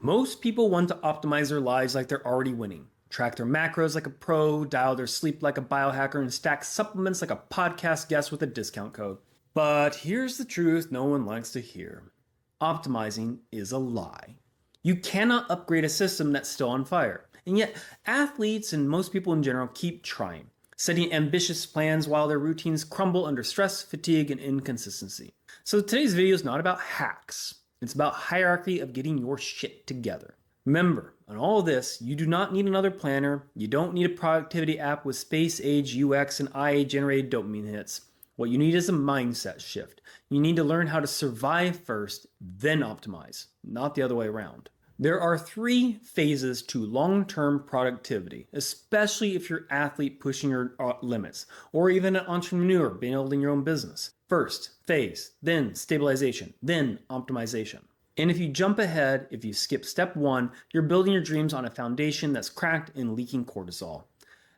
Most people want to optimize their lives like they're already winning. Track their macros like a pro, dial their sleep like a biohacker, and stack supplements like a podcast guest with a discount code. But here's the truth no one likes to hear. Optimizing is a lie. You cannot upgrade a system that's still on fire. And yet, athletes and most people in general keep trying, setting ambitious plans while their routines crumble under stress, fatigue, and inconsistency. So today's video is not about hacks. It's about hierarchy of getting your shit together. Remember, on all of this, you do not need another planner. You don't need a productivity app with space age, UX, and IA-generated dopamine hits. What you need is a mindset shift. You need to learn how to survive first, then optimize, not the other way around. There are 3 phases to long-term productivity, especially if you're an athlete pushing your limits, or even an entrepreneur building your own business. First phase, then stabilization, then optimization. And if you jump ahead, if you skip step 1, you're building your dreams on a foundation that's cracked and leaking cortisol.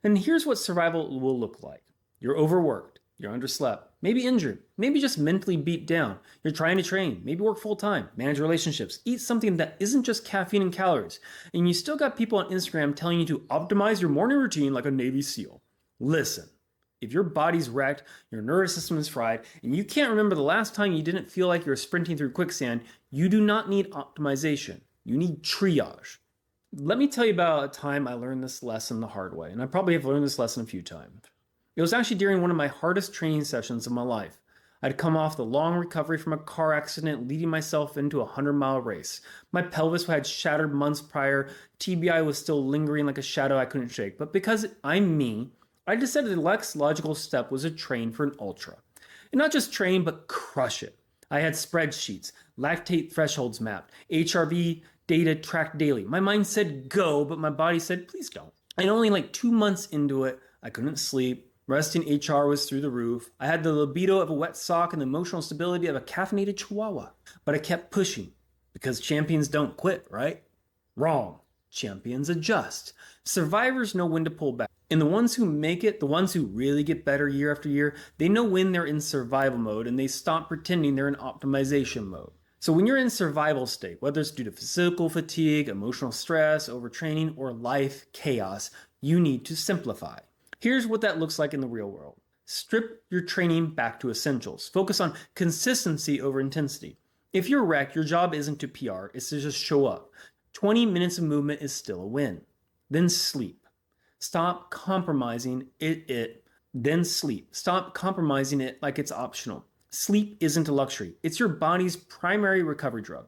And here's what survival will look like. You're overworked, you're underslept, maybe injured, maybe just mentally beat down. You're trying to train, maybe work full time, manage relationships, eat something that isn't just caffeine and calories. And you still got people on Instagram telling you to optimize your morning routine like a Navy SEAL. Listen, if your body's wrecked, your nervous system is fried, and you can't remember the last time you didn't feel like you were sprinting through quicksand, you do not need optimization. You need triage. Let me tell you about a time I learned this lesson the hard way, and I probably have learned this lesson a few times. It was actually during one of my hardest training sessions of my life. I'd come off the long recovery from a car accident, leading myself into a 100-mile race. My pelvis had shattered months prior, TBI was still lingering like a shadow I couldn't shake, but because I'm me, I decided the next logical step was to train for an ultra. And not just train, but crush it. I had spreadsheets, lactate thresholds mapped, HRV data tracked daily. My mind said go, but my body said please don't. And only like 2 months into it, I couldn't sleep. Resting HR was through the roof. I had the libido of a wet sock and the emotional stability of a caffeinated chihuahua. But I kept pushing because champions don't quit, right? Wrong. Champions adjust. Survivors know when to pull back. And the ones who make it, the ones who really get better year after year, they know when they're in survival mode and they stop pretending they're in optimization mode. So when you're in survival state, whether it's due to physical fatigue, emotional stress, overtraining, or life chaos, you need to simplify. Here's what that looks like in the real world. Strip your training back to essentials. Focus on consistency over intensity. If you're wrecked, your job isn't to PR, it's to just show up. 20 minutes of movement is still a win. Then sleep. Stop compromising then sleep. Stop compromising it like it's optional. Sleep isn't a luxury. It's your body's primary recovery drug.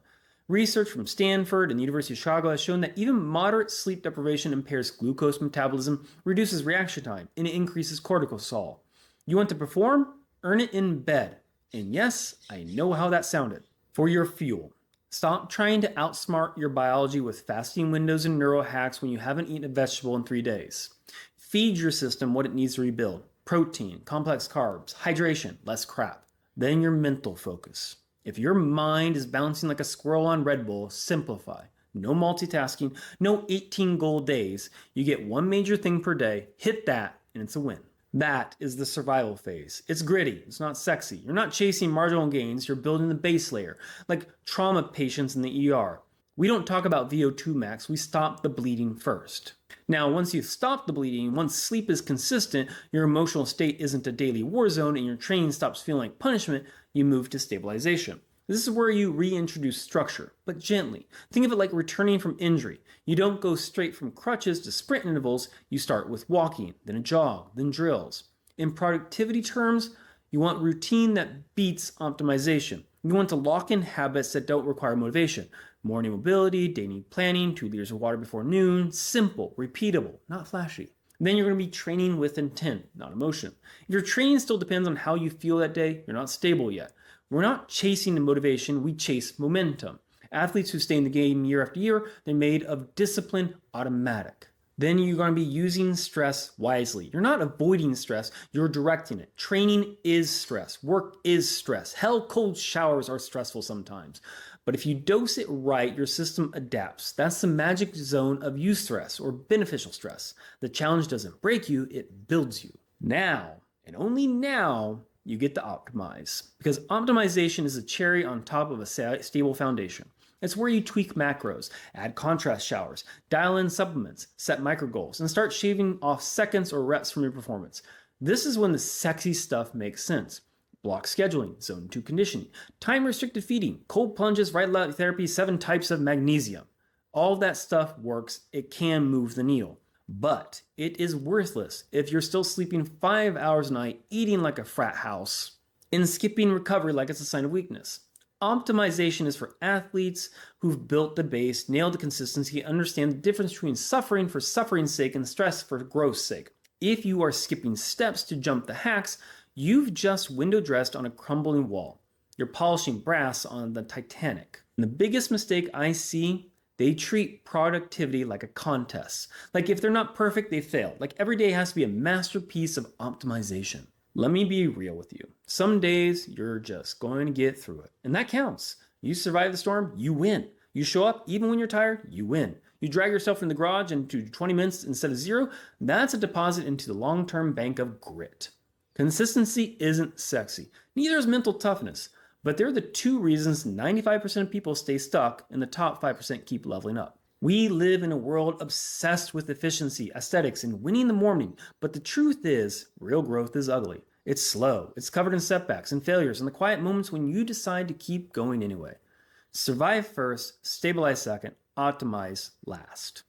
Research from Stanford and the University of Chicago has shown that even moderate sleep deprivation impairs glucose metabolism, reduces reaction time, and it increases cortisol. You want to perform? Earn it in bed. And yes, I know how that sounded. For your fuel. Stop trying to outsmart your biology with fasting windows and neuro hacks when you haven't eaten a vegetable in 3 days. Feed your system what it needs to rebuild. Protein, complex carbs, hydration, less crap. Then your mental focus. If your mind is bouncing like a squirrel on Red Bull, simplify. No multitasking, no 18 goal days. You get one major thing per day, hit that, and it's a win. That is the survival phase. It's gritty, it's not sexy. You're not chasing marginal gains, you're building the base layer, like trauma patients in the ER. We don't talk about VO2 max, we stop the bleeding first. Now, once you've stopped the bleeding, once sleep is consistent, your emotional state isn't a daily war zone, and your training stops feeling like punishment, you move to stabilization. This is where you reintroduce structure, but gently. Think of it like returning from injury. You don't go straight from crutches to sprint intervals. You start with walking, then a jog, then drills. In productivity terms, you want routine that beats optimization. You want to lock in habits that don't require motivation. Morning mobility, daily planning, 2 liters of water before noon. Simple, repeatable, not flashy. Then you're going to be training with intent, not emotion. If your training still depends on how you feel that day, you're not stable yet. We're not chasing the motivation, we chase momentum. Athletes who stay in the game year after year, they're made of discipline automatic. Then you're going to be using stress wisely. You're not avoiding stress, you're directing it. Training is stress, work is stress. Hell, cold showers are stressful sometimes. But if you dose it right, your system adapts. That's the magic zone of eustress or beneficial stress. The challenge doesn't break you, it builds you. Now, and only now, you get to optimize, because optimization is a cherry on top of a stable foundation. It's where you tweak macros, add contrast showers, dial in supplements, set micro goals, and start shaving off seconds or reps from your performance. This is when the sexy stuff makes sense. Block scheduling, zone 2 conditioning, time restricted feeding, cold plunges, right light therapy, 7 types of magnesium. All that stuff works. It can move the needle. But it is worthless if you're still sleeping 5 hours a night, eating like a frat house, and skipping recovery like it's a sign of weakness. Optimization is for athletes who've built the base, nailed the consistency, understand the difference between suffering for suffering's sake and stress for growth's sake. If you are skipping steps to jump the hacks, you've just window dressed on a crumbling wall. You're polishing brass on the Titanic. And the biggest mistake I see, they treat productivity like a contest. Like if they're not perfect, they fail. Like every day has to be a masterpiece of optimization. Let me be real with you. Some days you're just going to get through it. And that counts. You survive the storm, you win. You show up even when you're tired, you win. You drag yourself in the garage into 20 minutes instead of 0, that's a deposit into the long-term bank of grit. Consistency isn't sexy. Neither is mental toughness. But they're the 2 reasons 95% of people stay stuck and the top 5% keep leveling up. We live in a world obsessed with efficiency, aesthetics, and winning the morning. But the truth is, real growth is ugly. It's slow. It's covered in setbacks and failures and the quiet moments when you decide to keep going anyway. Survive first, stabilize second, optimize last.